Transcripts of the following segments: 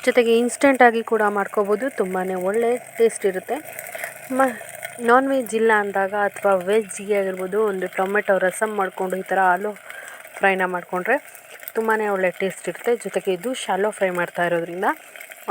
ಜೊತೆಗೆ ಇನ್ಸ್ಟೆಂಟಾಗಿ ಕೂಡ ಮಾಡ್ಕೋಬೋದು. ತುಂಬಾ ಒಳ್ಳೆ ಟೇಸ್ಟ್ ಇರುತ್ತೆ. ನಾನ್ ವೆಜ್ ಇಲ್ಲ ಅಂದಾಗ ಅಥವಾ ವೆಜ್ಗೆ ಆಗಿರ್ಬೋದು ಒಂದು ಟೊಮೆಟೊ ರಸಮ್ ಮಾಡಿಕೊಂಡು ಈ ಥರ ಆಲೂ ಫ್ರೈನ ಮಾಡಿಕೊಂಡ್ರೆ ತುಂಬಾ ಒಳ್ಳೆ ಟೇಸ್ಟ್ ಇರುತ್ತೆ. ಜೊತೆಗೆ ಇದು ಶಾಲೋ ಫ್ರೈ ಮಾಡ್ತಾ ಇರೋದ್ರಿಂದ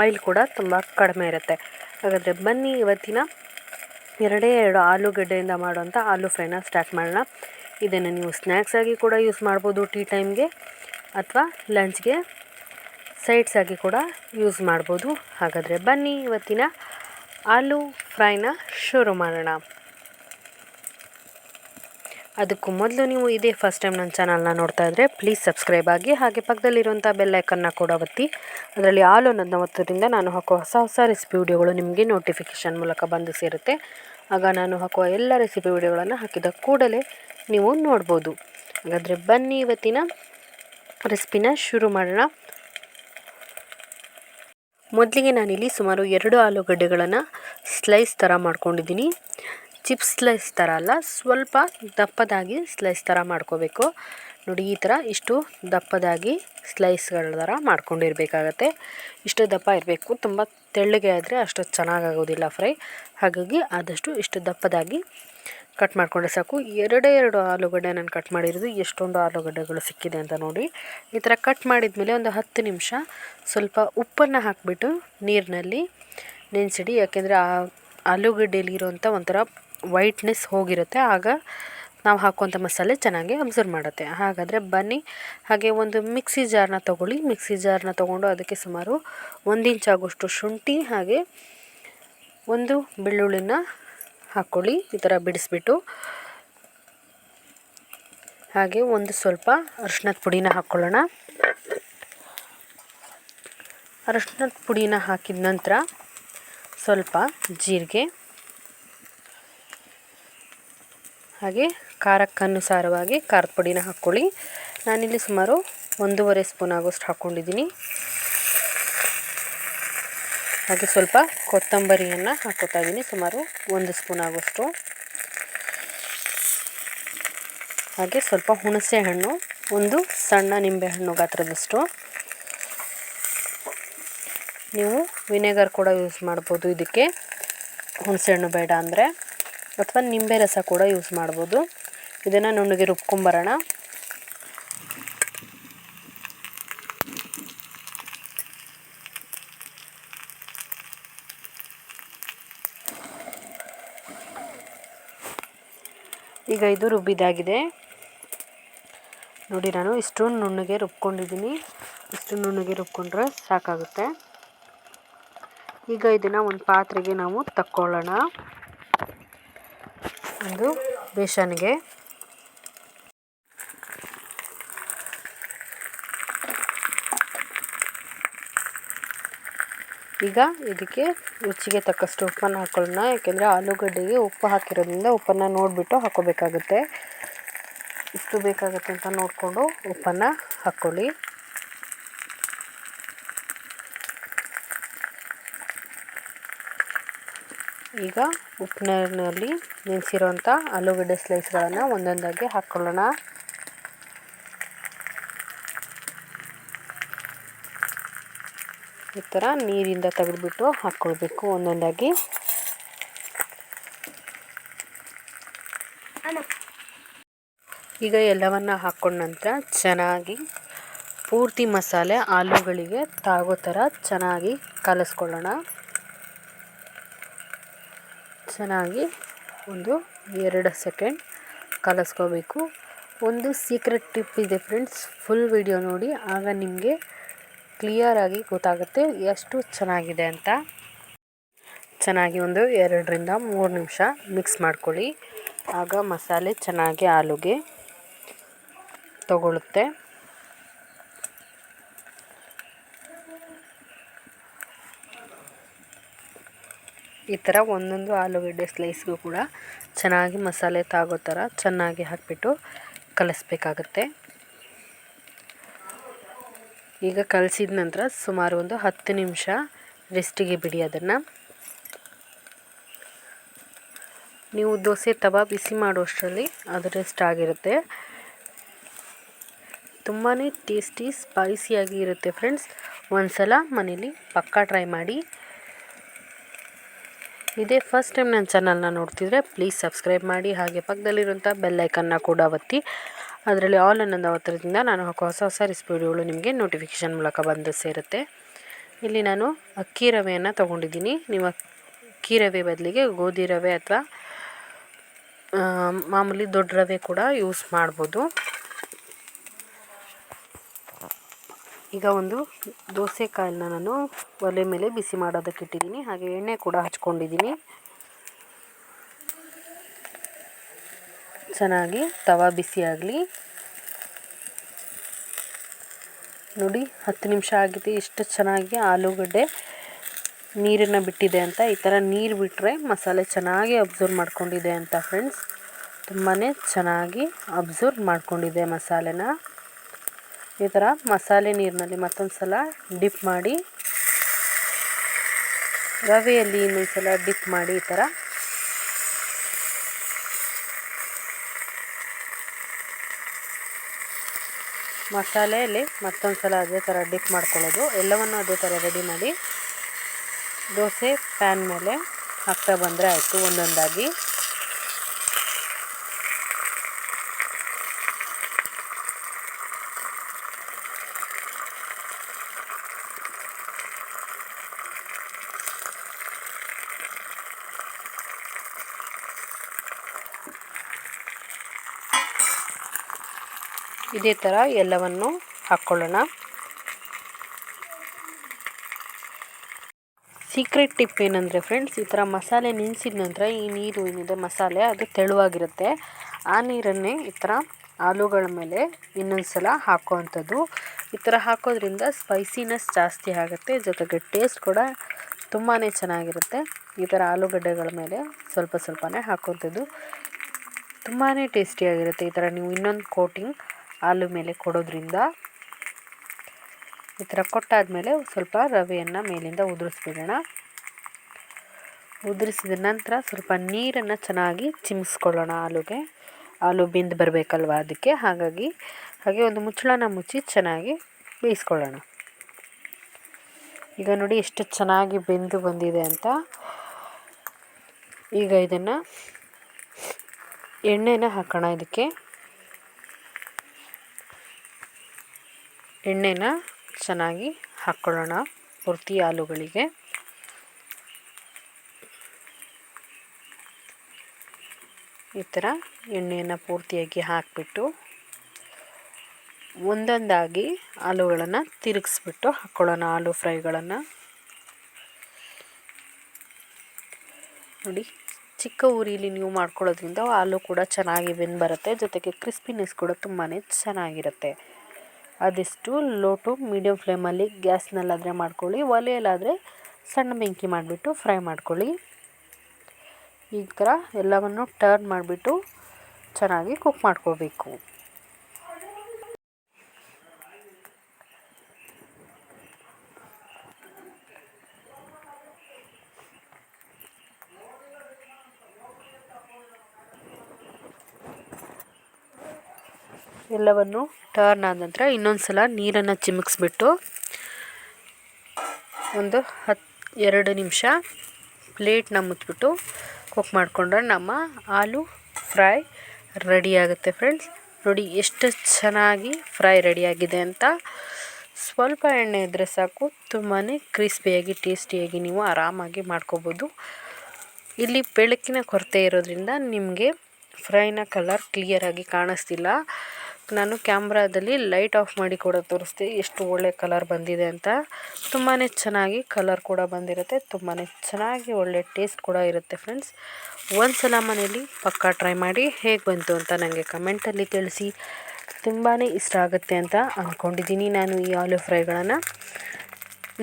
ಆಯಿಲ್ ಕೂಡ ತುಂಬ ಕಡಿಮೆ ಇರುತ್ತೆ. ಹಾಗಾದರೆ ಬನ್ನಿ ಇವತ್ತಿನ 2 ಆಲೂಗಡ್ಡೆಯಿಂದ ಮಾಡುವಂಥ ಆಲೂ ಫ್ರೈನ ಸ್ಟಾರ್ಟ್ ಮಾಡೋಣ. ಇದನ್ನು ನೀವು ಸ್ನ್ಯಾಕ್ಸ್ ಆಗಿ ಕೂಡ ಯೂಸ್ ಮಾಡ್ಬೋದು, ಟೀ ಟೈಮ್ಗೆ ಅಥವಾ ಲಂಚ್ಗೆ ಸೈಡ್ಸ್ ಆಗಿ ಕೂಡ ಯೂಸ್ ಮಾಡ್ಬೋದು. ಹಾಗಾದರೆ ಬನ್ನಿ ಇವತ್ತಿನ ಆಲೂ ಫ್ರೈನ ಶುರು ಮಾಡೋಣ. ಅದಕ್ಕೂ ಮೊದಲು ನೀವು ಇದೇ ಫಸ್ಟ್ ಟೈಮ್ ನನ್ನ ಚಾನಲ್ನ ನೋಡ್ತಾ ಇದ್ದರೆ ಪ್ಲೀಸ್ ಸಬ್ಸ್ಕ್ರೈಬ್ ಆಗಿ, ಹಾಗೆ ಪಕ್ಕದಲ್ಲಿರುವಂಥ ಬೆಲ್ ಐಕನ್ನ ಕೂಡ ಒತ್ತಿ. ಅದರಲ್ಲಿ ಆಲ್ ಅನ್ನೋದನ್ನ ಒತ್ತೋದ್ರಿಂದ ನಾನು ಹಾಕುವ ಹೊಸ ರೆಸಿಪಿ ವಿಡಿಯೋಗಳು ನಿಮಗೆ ನೋಟಿಫಿಕೇಷನ್ ಮೂಲಕ ಬಂದು ಸೇರುತ್ತೆ. ಆಗ ನಾನು ಹಾಕುವ ಎಲ್ಲ ರೆಸಿಪಿ ವಿಡಿಯೋಗಳನ್ನು ಹಾಕಿದ ಕೂಡಲೇ ನೀವು ನೋಡ್ಬೋದು. ಹಾಗಾದರೆ ಬನ್ನಿ ಇವತ್ತಿನ ರೆಸಿಪಿನ ಶುರು ಮಾಡೋಣ. ಮೊದಲಿಗೆ ನಾನಿಲ್ಲಿ ಸುಮಾರು 2 ಆಲೂಗಡ್ಡೆಗಳನ್ನು ಸ್ಲೈಸ್ ಥರ ಮಾಡ್ಕೊಂಡಿದ್ದೀನಿ. ಚಿಪ್ಸ್ ಸ್ಲೈಸ್ ಥರ ಅಲ್ಲ, ಸ್ವಲ್ಪ ದಪ್ಪದಾಗಿ ಸ್ಲೈಸ್ ಥರ ಮಾಡ್ಕೋಬೇಕು. ನೋಡಿ, ಈ ಥರ ಇಷ್ಟು ದಪ್ಪದಾಗಿ ಸ್ಲೈಸ್ಗಳ ಥರ ಮಾಡ್ಕೊಂಡಿರಬೇಕಾಗತ್ತೆ. ಇಷ್ಟು ದಪ್ಪ ಇರಬೇಕು. ತುಂಬ ತೆಳ್ಳಗೆ ಆದರೆ ಅಷ್ಟು ಚೆನ್ನಾಗಾಗೋದಿಲ್ಲ ಫ್ರೈ. ಹಾಗಾಗಿ ಆದಷ್ಟು ಇಷ್ಟು ದಪ್ಪದಾಗಿ ಕಟ್ ಮಾಡಿಕೊಂಡ್ರೆ ಸಾಕು. 2 ಆಲೂಗಡ್ಡೆ ನಾನು ಕಟ್ ಮಾಡಿರೋದು. ಎಷ್ಟೊಂದು ಆಲೂಗಡ್ಡೆಗಳು ಸಿಕ್ಕಿದೆ ಅಂತ ನೋಡಿ. ಈ ಥರ ಕಟ್ ಮಾಡಿದ ಮೇಲೆ ಒಂದು 10 ನಿಮಿಷ ಸ್ವಲ್ಪ ಉಪ್ಪನ್ನು ಹಾಕಿಬಿಟ್ಟು ನೀರಿನಲ್ಲಿ ನೆನೆಸಿಡಿ. ಯಾಕೆಂದರೆ ಆ ಆಲೂಗಡ್ಡೆಯಲ್ಲಿ ಇರೋವಂಥ ಒಂಥರ ವೈಟ್ನೆಸ್ ಹೋಗಿರುತ್ತೆ. ಆಗ ನಾವು ಹಾಕುವಂಥ ಮಸಾಲೆ ಚೆನ್ನಾಗಿ ಅಬ್ಸರ್ವ್ ಮಾಡುತ್ತೆ. ಹಾಗಾದರೆ ಬನ್ನಿ, ಹಾಗೆ ಒಂದು ಮಿಕ್ಸಿ ಜಾರ್ನ ತೊಗೊಳ್ಳಿ. ಮಿಕ್ಸಿ ಜಾರ್ನ ತೊಗೊಂಡು ಅದಕ್ಕೆ ಸುಮಾರು 1 ಇಂಚ್ ಆಗೋಷ್ಟು ಶುಂಠಿ ಹಾಗೆ 1 ಬೆಳ್ಳುಳ್ಳಿನ ಹಾಕ್ಕೊಳ್ಳಿ. ಈ ಥರ ಬಿಡಿಸ್ಬಿಟ್ಟು ಹಾಗೆ ಒಂದು ಸ್ವಲ್ಪ ಅರಿಶಿಣದ ಪುಡಿನ ಹಾಕ್ಕೊಳ್ಳೋಣ. ಅರಿಶಿಣದ ಪುಡಿನ ಹಾಕಿದ ನಂತರ ಸ್ವಲ್ಪ ಜೀರಿಗೆ ಹಾಗೆ ಖಾರಕ್ಕನುಸಾರವಾಗಿ ಖಾರದ ಪುಡಿನ ಹಾಕ್ಕೊಳ್ಳಿ. ನಾನಿಲ್ಲಿ ಸುಮಾರು 1.5 ಸ್ಪೂನ್ ಆಗೋಷ್ಟು ಹಾಕ್ಕೊಂಡಿದ್ದೀನಿ. ಹಾಗೆ ಸ್ವಲ್ಪ ಕೊತ್ತಂಬರಿಯನ್ನು ಹಾಕ್ಕೊತಾ ಇದ್ದೀನಿ, ಸುಮಾರು 1 ಸ್ಪೂನ್ ಆಗೋಷ್ಟು. ಹಾಗೆ ಸ್ವಲ್ಪ ಹುಣಸೆ ಹಣ್ಣು, ಒಂದು ಸಣ್ಣ ನಿಂಬೆಹಣ್ಣು ಗಾತ್ರದಷ್ಟು. ನೀವು ವಿನೆಗರ್ ಕೂಡ ಯೂಸ್ ಮಾಡ್ಬೋದು ಇದಕ್ಕೆ, ಹುಣಸೆಹಣ್ಣು ಬೇಡ ಅಂದರೆ, ಅಥವಾ ನಿಂಬೆ ರಸ ಕೂಡ ಯೂಸ್ ಮಾಡ್ಬೋದು. ಇದನ್ನು ನುಣ್ಣಗೆ ರುಬ್ಕೊಂಬರೋಣ. ಈಗ ಇದು ರುಬ್ಬಿದಾಗಿದೆ ನೋಡಿ. ನಾನು ಇಷ್ಟು ನುಣ್ಣಗೆ ರುಬ್ಕೊಂಡಿದ್ದೀನಿ. ಇಷ್ಟು ನುಣ್ಣಗೆ ರುಬ್ಕೊಂಡ್ರೆ ಸಾಕಾಗುತ್ತೆ. ಈಗ ಇದನ್ನು ಒಂದು ಪಾತ್ರೆಗೆ ನಾವು ತಕ್ಕೊಳ್ಳೋಣ. ಒಂದು ಬೇಸನ್ಗೆ ಈಗ ಇದಕ್ಕೆ ರುಚಿಗೆ ತಕ್ಕಷ್ಟು ಉಪ್ಪನ್ನು ಹಾಕ್ಕೊಳ್ಳೋಣ. ಯಾಕೆಂದರೆ ಆಲೂಗಡ್ಡೆಗೆ ಉಪ್ಪು ಹಾಕಿರೋದ್ರಿಂದ ಉಪ್ಪನ್ನು ನೋಡಿಬಿಟ್ಟು ಹಾಕ್ಕೋಬೇಕಾಗುತ್ತೆ. ಎಷ್ಟು ಬೇಕಾಗುತ್ತೆ ಅಂತ ನೋಡಿಕೊಂಡು ಉಪ್ಪನ್ನು ಹಾಕ್ಕೊಳ್ಳಿ. ಈಗ ಉಪ್ಪಿನಲ್ಲಿ ನೆನೆಸಿರೋಂಥ ಆಲೂಗಡ್ಡೆ ಸ್ಲೈಸ್ಗಳನ್ನು ಒಂದೊಂದಾಗಿ ಹಾಕ್ಕೊಳ್ಳೋಣ. ಈ ಥರ ನೀರಿಂದ ತೆಗೆದುಬಿಟ್ಟು ಹಾಕ್ಕೊಳ್ಬೇಕು ಒಂದೊಂದಾಗಿ. ಈಗ ಎಲ್ಲವನ್ನು ಹಾಕ್ಕೊಂಡ ನಂತರ ಚೆನ್ನಾಗಿ ಪೂರ್ತಿ ಮಸಾಲೆ ಆಲೂಗಳಿಗೆ ತಾಗೋ ಥರ ಚೆನ್ನಾಗಿ ಕಲಿಸ್ಕೊಳ್ಳೋಣ. ಚೆನ್ನಾಗಿ ಒಂದು 2 ಸೆಕೆಂಡ್ ಕಲಿಸ್ಕೋಬೇಕು. ಒಂದು ಸೀಕ್ರೆಟ್ ಟಿಪ್ ಇದೆ ಫ್ರೆಂಡ್ಸ್, ಫುಲ್ ವಿಡಿಯೋ ನೋಡಿ, ಆಗ ನಿಮಗೆ ಕ್ಲಿಯರಾಗಿ ಗೊತ್ತಾಗುತ್ತೆ ಎಷ್ಟು ಚೆನ್ನಾಗಿದೆ ಅಂತ. ಚೆನ್ನಾಗಿ ಒಂದು 2ರಿಂದ 3 ನಿಮಿಷ ಮಿಕ್ಸ್ ಮಾಡ್ಕೊಳ್ಳಿ. ಆಗ ಮಸಾಲೆ ಚೆನ್ನಾಗಿ ಆಲೂಗೆ ತಗೊಳ್ಳುತ್ತೆ. ಈ ಥರ ಒಂದೊಂದು ಆಲೂಗಡ್ಡೆ ಸ್ಲೈಸ್ಗೂ ಕೂಡ ಚೆನ್ನಾಗಿ ಮಸಾಲೆ ತಾಗೋ ಥರ ಚೆನ್ನಾಗಿ ಹಾಕಿಬಿಟ್ಟು ಕಲಿಸ್ಬೇಕಾಗತ್ತೆ. ಈಗ ಕಲಸಿದ ನಂತರ ಸುಮಾರು ಒಂದು 10 ನಿಮಿಷ ರೆಸ್ಟಿಗೆ ಬಿಡಿ. ಅದನ್ನು ನೀವು ದೋಸೆ ತವಾ ಬಿಸಿ ಮಾಡುವಷ್ಟರಲ್ಲಿ ಅದು ರೆಸ್ಟ್ ಆಗಿರುತ್ತೆ. ತುಂಬಾ ಟೇಸ್ಟಿ ಸ್ಪೈಸಿಯಾಗಿ ಇರುತ್ತೆ ಫ್ರೆಂಡ್ಸ್. ಒಂದು ಸಲ ಮನೇಲಿ ಪಕ್ಕಾ ಟ್ರೈ ಮಾಡಿ. ಇದೇ ಫಸ್ಟ್ ಟೈಮ್ ನನ್ನ ಚಾನಲ್ನ ನೋಡ್ತಿದ್ರೆ ಪ್ಲೀಸ್ ಸಬ್ಸ್ಕ್ರೈಬ್ ಮಾಡಿ. ಹಾಗೆ ಪಕ್ಕದಲ್ಲಿರುವಂಥ ಬೆಲ್ ಐಕನ್ನ ಕೂಡ ಒತ್ತಿ. ಅದರಲ್ಲಿ ಆಲ್ ಅನ್ನೋದು ಒತ್ತೋದ್ರಿಂದ ನಾನು ಹಾಕೋ ಹೊಸ ಹೊಸ ರೆಸಿಪಿ ವಿಡಿಯೋಗಳು ನಿಮಗೆ ನೋಟಿಫಿಕೇಷನ್ ಮೂಲಕ ಬಂದು ಸೇರುತ್ತೆ. ಇಲ್ಲಿ ನಾನು ಅಕ್ಕಿ ರವೆಯನ್ನು ತೊಗೊಂಡಿದ್ದೀನಿ. ನೀವು ಅಕ್ಕಿ ರವೆ ಬದಲಿಗೆ ಗೋಧಿ ರವೆ ಅಥವಾ ಮಾಮೂಲಿ ದೊಡ್ಡ ರವೆ ಕೂಡ ಯೂಸ್ ಮಾಡ್ಬೋದು. ಈಗ ಒಂದು ದೋಸೆ ಕಾಳನ್ನ ನಾನು ಒಲೆ ಮೇಲೆ ಬಿಸಿ ಮಾಡೋದಕ್ಕೆ ಇಟ್ಟಿದ್ದೀನಿ. ಹಾಗೆ ಎಣ್ಣೆ ಕೂಡ ಹಚ್ಕೊಂಡಿದ್ದೀನಿ. ಚೆನ್ನಾಗಿ ತವಾ ಬಿಸಿ ಆಗಲಿ. ನೋಡಿ 10 ನಿಮಿಷ ಆಗಿದೆ. ಎಷ್ಟು ಚೆನ್ನಾಗಿ ಆಲೂಗಡ್ಡೆ ನೀರನ್ನು ಬಿಟ್ಟಿದೆ ಅಂತ. ಈ ಥರ ನೀರು ಬಿಟ್ಟರೆ ಮಸಾಲೆ ಚೆನ್ನಾಗಿ ಅಬ್ಸರ್ವ್ ಮಾಡ್ಕೊಂಡಿದೆ ಅಂತ ಫ್ರೆಂಡ್ಸ್. ತುಂಬಾ ಚೆನ್ನಾಗಿ ಅಬ್ಸರ್ವ್ ಮಾಡ್ಕೊಂಡಿದೆ ಮಸಾಲೆನ. ಈ ಥರ ಮಸಾಲೆ ನೀರಿನಲ್ಲಿ ಮತ್ತೊಂದು ಸಲ ಡಿಪ್ ಮಾಡಿ, ರವೆಯಲ್ಲಿ ಇನ್ನೊಂದು ಸಲ ಡಿಪ್ ಮಾಡಿ, ಈ ಥರ ಮಸಾಲೆಯಲ್ಲಿ ಮತ್ತೊಂದು ಸಲ ಅದೇ ಥರ ಡಿಪ್ ಮಾಡ್ಕೊಳ್ಳೋದು. ಎಲ್ಲವನ್ನು ಅದೇ ಥರ ರೆಡಿ ಮಾಡಿ ದೋಸೆ ಪ್ಯಾನ್ ಮೇಲೆ ಹಾಕ್ತಾ ಬಂದರೆ ಆಯಿತು ಒಂದೊಂದಾಗಿ. ಇದೇ ಥರ ಎಲ್ಲವನ್ನು ಹಾಕ್ಕೊಳ್ಳೋಣ. ಸೀಕ್ರೆಟ್ ಟಿಪ್ ಏನಂದರೆ ಫ್ರೆಂಡ್ಸ್, ಈ ಥರ ಮಸಾಲೆ ನೆನೆಸಿದ ನಂತರ ಈ ನೀರು ಏನಿದೆ ಮಸಾಲೆ ಅದು ತೆಳುವಾಗಿರುತ್ತೆ. ಆ ನೀರನ್ನೇ ಈ ಥರ ಆಲೂಗಳ ಮೇಲೆ ಇನ್ನೊಂದು ಸಲ ಹಾಕೋವಂಥದ್ದು. ಈ ಥರ ಹಾಕೋದ್ರಿಂದ ಸ್ಪೈಸಿನೆಸ್ ಜಾಸ್ತಿ ಆಗುತ್ತೆ, ಜೊತೆಗೆ ಟೇಸ್ಟ್ ಕೂಡ ತುಂಬಾ ಚೆನ್ನಾಗಿರುತ್ತೆ. ಈ ಥರ ಆಲೂಗಡ್ಡೆಗಳ ಮೇಲೆ ಸ್ವಲ್ಪ ಸ್ವಲ್ಪನೇ ಹಾಕೋವಂಥದ್ದು ತುಂಬಾ ಟೇಸ್ಟಿಯಾಗಿರುತ್ತೆ. ಈ ಥರ ನೀವು ಇನ್ನೊಂದು ಕೋಟಿಂಗ್ ಆಲೂ ಮೇಲೆ ಕೊಡೋದ್ರಿಂದ. ಈ ಥರ ಕೊಟ್ಟಾದಮೇಲೆ ಸ್ವಲ್ಪ ರವೆಯನ್ನು ಮೇಲಿಂದ ಉದುರಿಸ್ಬಿಡೋಣ. ಉದುರಿಸಿದ ನಂತರ ಸ್ವಲ್ಪ ನೀರನ್ನು ಚೆನ್ನಾಗಿ ಚಿಮ್ಮಿಸ್ಕೊಳ್ಳೋಣ. ಆಲೂ ಬೆಂದು ಬರಬೇಕಲ್ವ ಅದಕ್ಕೆ. ಹಾಗೆ ಒಂದು ಮುಚ್ಚಳನ ಮುಚ್ಚಿ ಚೆನ್ನಾಗಿ ಬೇಯಿಸ್ಕೊಳ್ಳೋಣ. ಈಗ ನೋಡಿ ಎಷ್ಟು ಚೆನ್ನಾಗಿ ಬೆಂದು ಬಂದಿದೆ ಅಂತ. ಈಗ ಇದನ್ನು ಎಣ್ಣೆನ ಹಾಕೋಣ. ಇದಕ್ಕೆ ಎಣ್ಣೆನ ಚೆನ್ನಾಗಿ ಹಾಕ್ಕೊಳ್ಳೋಣ ಪೂರ್ತಿ ಆಲೂಗಳಿಗೆ. ಈ ಥರ ಎಣ್ಣೆಯನ್ನು ಪೂರ್ತಿಯಾಗಿ ಹಾಕಿಬಿಟ್ಟು ಒಂದೊಂದಾಗಿ ಆಲೂಗಳನ್ನು ತಿರುಗಿಸ್ಬಿಟ್ಟು ಹಾಕ್ಕೊಳ್ಳೋಣ. ಆಲೂ ಫ್ರೈಗಳನ್ನು ನೋಡಿ, ಚಿಕ್ಕ ಉರಿಲಿ ನೀವು ಮಾಡ್ಕೊಳ್ಳೋದ್ರಿಂದ ಆಲೂ ಕೂಡ ಚೆನ್ನಾಗಿ ಬೆಂದು ಬರುತ್ತೆ, ಜೊತೆಗೆ ಕ್ರಿಸ್ಪಿನೆಸ್ ಕೂಡ ತುಂಬಾ ಚೆನ್ನಾಗಿರುತ್ತೆ. ಆದಷ್ಟು ಲೋ ಟು ಮೀಡಿಯಮ್ ಫ್ಲೇಮಲ್ಲಿ ಗ್ಯಾಸ್ನಲ್ಲಾದರೆ ಮಾಡ್ಕೊಳ್ಳಿ, ಒಲೆಯಲ್ಲಾದರೆ ಸಣ್ಣ ಬೆಂಕಿ ಮಾಡಿಬಿಟ್ಟು ಫ್ರೈ ಮಾಡ್ಕೊಳ್ಳಿ. ಈ ಥರ ಎಲ್ಲವನ್ನು ಟರ್ನ್ ಮಾಡಿಬಿಟ್ಟು ಚೆನ್ನಾಗಿ ಕುಕ್ ಮಾಡ್ಕೋಬೇಕು. ಎಲ್ಲವನ್ನು ಟರ್ನ್ ಆದ ನಂತರ ಇನ್ನೊಂದು ಸಲ ನೀರನ್ನು ಚಿಮುಕ್ಸ್ಬಿಟ್ಟು ಒಂದು 2 ನಿಮಿಷ ಪ್ಲೇಟ್ನ ಮುಚ್ಚಿಬಿಟ್ಟು ಕುಕ್ ಮಾಡಿಕೊಂಡ್ರೆ ನಮ್ಮ ಆಲೂ ಫ್ರೈ ರೆಡಿಯಾಗುತ್ತೆ ಫ್ರೆಂಡ್ಸ್. ನೋಡಿ ಎಷ್ಟು ಚೆನ್ನಾಗಿ ಫ್ರೈ ರೆಡಿಯಾಗಿದೆ ಅಂತ. ಸ್ವಲ್ಪ ಎಣ್ಣೆ ಇದ್ದರೆ ಸಾಕು, ತುಂಬಾ ಕ್ರಿಸ್ಪಿಯಾಗಿ ಟೇಸ್ಟಿಯಾಗಿ ನೀವು ಆರಾಮಾಗಿ ಮಾಡ್ಕೋಬೋದು. ಇಲ್ಲಿ ಬೆಳಕಿನ ಕೊರತೆ ಇರೋದ್ರಿಂದ ನಿಮಗೆ ಫ್ರೈನ ಕಲರ್ ಕ್ಲಿಯರಾಗಿ ಕಾಣಿಸ್ತಿಲ್ಲ. ನಾನು ಕ್ಯಾಮ್ರಾದಲ್ಲಿ ಲೈಟ್ ಆಫ್ ಮಾಡಿ ಕೂಡ ತೋರಿಸ್ದೆ ಎಷ್ಟು ಒಳ್ಳೆ ಕಲರ್ ಬಂದಿದೆ ಅಂತ. ತುಂಬಾ ಚೆನ್ನಾಗಿ ಕಲರ್ ಕೂಡ ಬಂದಿರುತ್ತೆ, ತುಂಬಾ ಚೆನ್ನಾಗಿ ಒಳ್ಳೆ ಟೇಸ್ಟ್ ಕೂಡ ಇರುತ್ತೆ ಫ್ರೆಂಡ್ಸ್. ಒಂದು ಸಲ ಮನೇಲಿ ಪಕ್ಕಾ ಟ್ರೈ ಮಾಡಿ ಹೇಗೆ ಬಂತು ಅಂತ ನನಗೆ ಕಮೆಂಟಲ್ಲಿ ತಿಳಿಸಿ. ತುಂಬಾ ಇಷ್ಟ ಆಗುತ್ತೆ ಅಂತ ಅಂದ್ಕೊಂಡಿದ್ದೀನಿ ನಾನು ಈ ಆಲೂ ಫ್ರೈಗಳನ್ನು.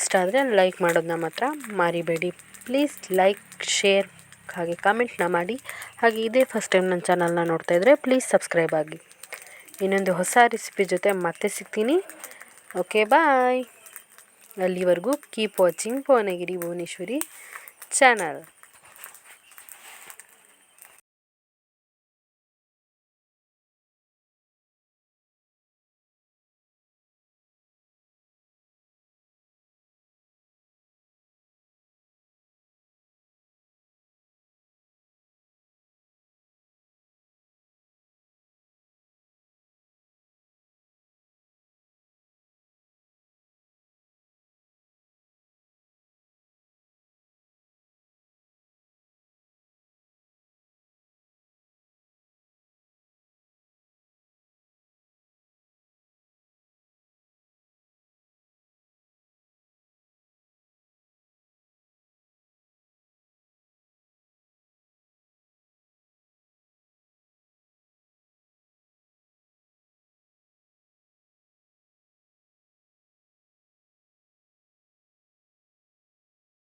ಇಷ್ಟ ಆದರೆ ಲೈಕ್ ಮಾಡೋದನ್ನ ಮಾತ್ರ ಮರಿಬೇಡಿ ಪ್ಲೀಸ್. ಲೈಕ್, ಶೇರ್ ಹಾಗೆ ಕಮೆಂಟ್ನ ಮಾಡಿ. ಹಾಗೆ ಇದೇ ಫಸ್ಟ್ ಟೈಮ್ ನನ್ನ ಚಾನಲ್ನ ನೋಡ್ತಾಯಿದ್ರೆ ಪ್ಲೀಸ್ ಸಬ್ಸ್ಕ್ರೈಬ್ ಆಗಿ. ಇನ್ನೊಂದು ಹೊಸ ರೆಸಿಪಿ ಜೊತೆ ಮತ್ತೆ ಸಿಗ್ತೀನಿ. ಓಕೆ, ಬಾಯ್. ಅಲ್ಲಿವರೆಗೂ keep watching Bhuvanagiri Bhuvaneshwari channel.